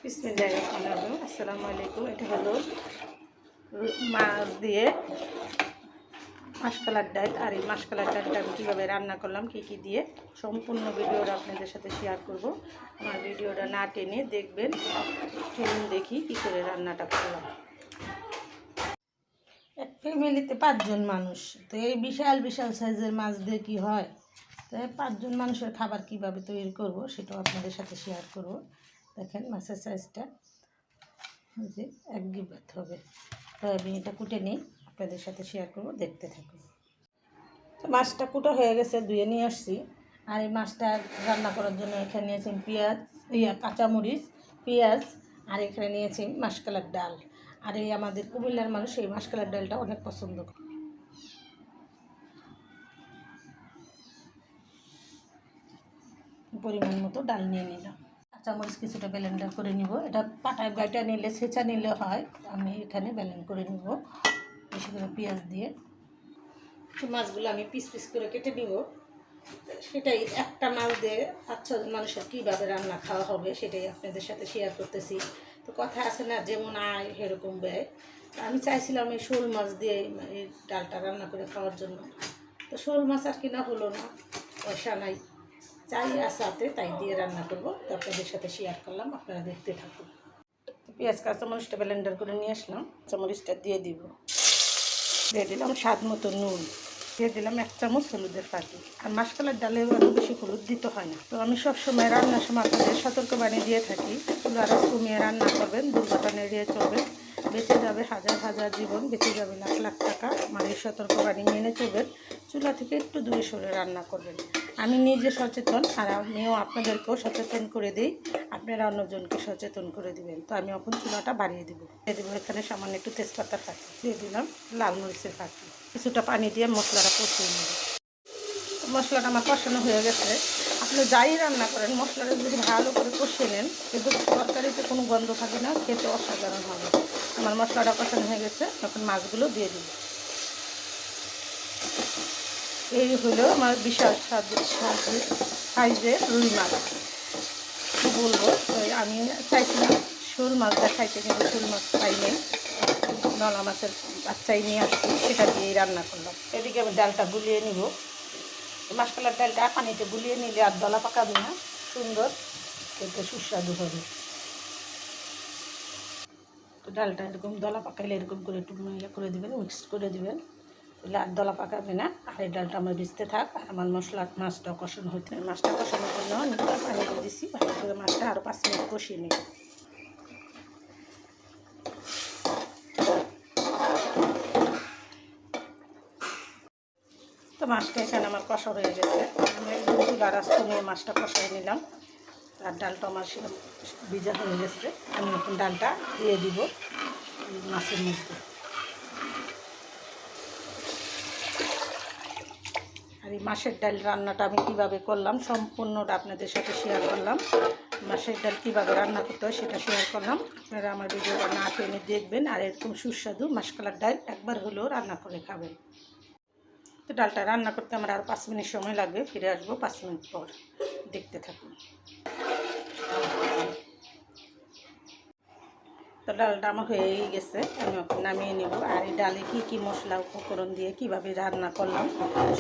বিসমিল্লাহিররহমানিররহিম। আসসালামু আলাইকুম। এটা হলো মাছ দিয়ে মাশকালার ডাল। আর এই মাশকালার ডালটা আমি কীভাবে রান্না করলাম, কী দিয়ে, সম্পূর্ণ ভিডিওটা আপনাদের সাথে শেয়ার করব। আমার ভিডিওটা না টেনে দেখবেন। চলুন দেখি কী করে রান্নাটা করলাম। এক ফ্যামিলিতে 5 জন মানুষ, তো এই বিশাল বিশাল সাইজের মাছ দিয়ে কী হয়, তো 5 জন মানুষের খাবার কিভাবে তৈরি করব সেটাও আপনাদের সাথে শেয়ার করব। দেখেন মাছের সাইজটা যে 1 গিবাত হবে, তো আমি এটা কুটে নিই, আপনাদের সাথে শেয়ার করব, দেখতে থাকুন। তো মাছটা কুটো হয়ে গেছে, ধুয়ে নিয়ে আসছি। আর এই মাছটা রান্না করার জন্য এখানে নিয়েছি কাঁচামরিচ, পেঁয়াজ, আর এখানে নিয়েছি মাশকালার ডাল। আর এই আমাদের কুমিল্লার মানুষ এই মাশকালার ডালটা অনেক পছন্দ করে। পরিমাণ মতো ডাল নিয়ে নিলাম। কাঁচামরিচ কিছুটা ব্লেন্ডার করে নিব। এটা পাটায় বাইটা নিলে, ছেঁচা নিলে হয়, আমি এখানে ব্লেন্ড করে নিব বেশি করে পেঁয়াজ দিয়ে। মাছগুলো আমি পিস পিস করে কেটে নিব। সেটাই একটা মাছ দিয়ে 5-6 মানুষের কীভাবে রান্না খাওয়া হবে সেটাই আপনাদের সাথে শেয়ার করতেছি। তো কথা আছে না, যেমন আয় সেরকম ব্যয়। আমি চাইছিলাম এই শোল মাছ দিয়ে এই ডালটা রান্না করে খাওয়ার জন্য, তো শোল মাছ আর কিনা হলো না, পয়সা নাই, চাই আসাতে তাই দিয়ে রান্না করব। তো আপনাদের সাথে শেয়ার করলাম, আপনারা দেখতে থাকুন। পেঁয়াজ কাঁচামরিচটা ব্লেন্ডার করে নিয়ে আসলাম, কাঁচামরিচটা দিয়ে দিলাম স্বাদ মতো নুন, দিয়ে দিলাম 1 চামচ হলুদের ফাঁকি। আর মাশকালার ডালে আরও বেশি হলুদ দিতে হয় না। তো আমি সবসময় রান্নার সময় আপনাদের সতর্কবাণী দিয়ে থাকি, চুলার আঁচ কমিয়ে রান্না করবেন, দুর্ঘটনা এড়িয়ে চলবেন, বেঁচে যাবে হাজার হাজার জীবন, বেঁচে যাবে লাখ লাখ টাকা। আমার এই সতর্কবাণী মেনে চলবেন, চুলা থেকে একটু দূরে সরে রান্না করবেন। আমি নিজে সচেতন, আর আমিও আপনাদেরকেও সচেতন করে দিই, আপনারা অন্যজনকে সচেতন করে দিবেন। তো আমি এখন চুলাটা বাড়িয়ে দেবো। এখানে সামান্য একটু তেজপাতা ফাঁকি দিয়ে দিলাম, লাল মরিচের ফাঁকি, কিছুটা পানি দিয়ে মশলাটা কষিয়ে নেব। মশলাটা আমার কষানো হয়ে গেছে। আপনি যাই রান্না করেন, মশলাটা যদি ভালো করে কষিয়ে নেন, কিন্তু তরকারিতে কোনো গন্ধ থাকে না, খেতে অসাধারণ হবে। আমার মশলাটা কষানো হয়ে গেছে, এখন মাছগুলো দিয়ে দিই। এই হলো আমার বিশাল সাইজের রুই মাছ। কী বলবো, আমি চাইছিলাম শোল মাছ দেখাইতে, কিন্তু শোল মাছ পাইনি, নলা মাছের বাচ্চাই নিয়ে আসছি, সেটা দিয়েই রান্না করলাম। এদিকে আমি ডালটা গুলিয়ে নিব। মাশকালার ডালটা পানিতে গুলিয়ে নিলে আর দলা পাকাবে না, সুন্দর খেতে সুস্বাদু হবে। তো ডালটা এরকম দলা পাকাইলে এরকম করে একটু মহিলা করে দেবেন, মিক্স করে দেবেন, তাহলে আর দলা পাকাবে না। আর এই ডালটা আমার ভিজতে থাক, আর আমার মাছটা কষানো হইতে, মাছটা কষানোর জন্য পানি দিয়ে দিচ্ছি, ভালো করে মাছটা আরও 5 মিনিট কষিয়ে নিই। তো মাছটা এখানে আমার কষা হয়ে গেছে, আমি একদম চুলার আঁচ কমিয়ে মাছটা কষাই নিলাম। আর ডালটা আমার ভিজা হয়ে গেছে, আমি এখন ডালটা দিয়ে দিব মাছের মধ্যে। আর এই মাছের ডাল রান্নাটা আমি কীভাবে করলাম সম্পূর্ণটা আপনাদের সাথে শেয়ার করলাম। মাছের ডাল কীভাবে রান্না করতে হয় সেটা শেয়ার করলাম। আপনারা আমার ভিডিওটা না টেনে দেখবেন, আর এরকম সুস্বাদু মাশকালার ডাল একবার হলেও রান্না করে খাবেন। তো ডালটা রান্না করতে আমার আরও 5 মিনিট সময় লাগবে, ফিরে আসবো 5 মিনিট পর, দেখতে থাকুন। তো ডালটা আমার হয়েই গেছে, আমি এখন নামিয়ে নেব। আর এই ডালে কী মশলা উপকরণ দিয়ে কীভাবে রান্না করলাম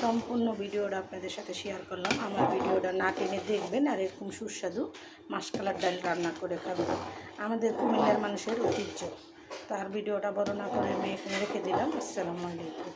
সম্পূর্ণ ভিডিওটা আপনাদের সাথে শেয়ার করলাম। আমার ভিডিওটা না টেনে দেখবেন, আর এরকম সুস্বাদু মাশকালার ডাল রান্না করে খাবেন, আমাদের কুমিল্লার মানুষের ঐতিহ্য। তার ভিডিওটা বড় না করে আমি এখানে রেখে দিলাম। আসসালামু আলাইকুম।